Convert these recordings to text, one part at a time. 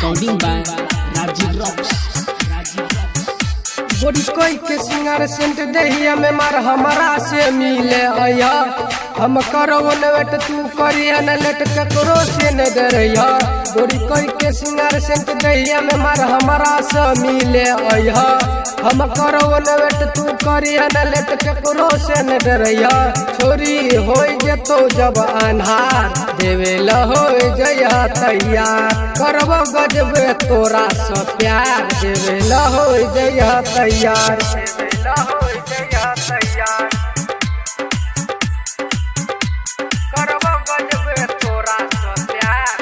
Recording by Rajiv rocks. बोरी कोई के सिंगार सेंट दहिया में मार हमारा से मिले आया। हम करो नवेट तू करिया न लेट ककरो से न डरिया। बोरी कोई के सिंगार सेंट दहिया में मार हमारा से मिले आया। हम करो नवेट तू करिया न लेट ककरो से न डरिया। छोरी हो जतो जब अन्हार देवे ल हो जया तैयार। करब गजबे तोरा से प्यार देवे ल हो जया तैयार। करब गजबे तोरा से प्यार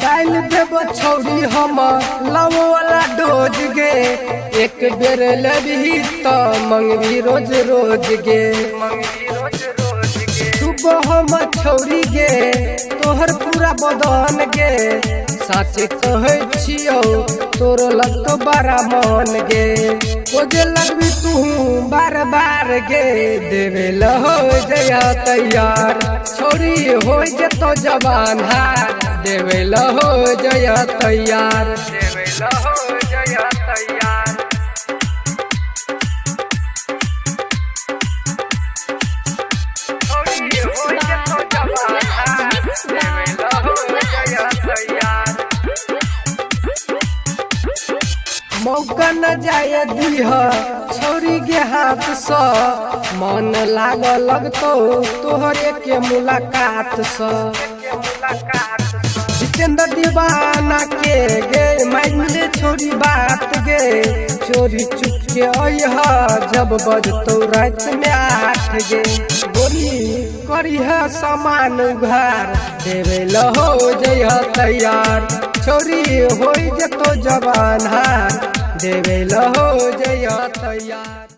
डाल देव छौरी हम लव वाला डोज गे। एक बेर लबही तो मंगवी रोज रोज गे। सुबह हम छौरी गे तोहर पूरा बदन गे। सच कहे छियो तोर लग बड़ा मन गे। खोजे लगबी तू बार बार गे देवे ल हो जया तैयार। छोरी हो जतो जवान हार देवे ल हो जया तैयार। देवे ल हो जया तैयार। छोरी हो जतो जवान हार देवे ल हो जया तैयार। मौका न जाए दीह छोरी के हाथ से। मन लाग लगतो तोहरे के मुलाकात से। जितेंद्र दीवाना के गे माइले छोरी बात गे। चोरी चुप के अइहा जब बजतो रात में 8 गे। बोली करी है सामान उघार देवे ल हो जया तैयार। छोरी हो जतो जवान हार देवे ल हो जया तैयार।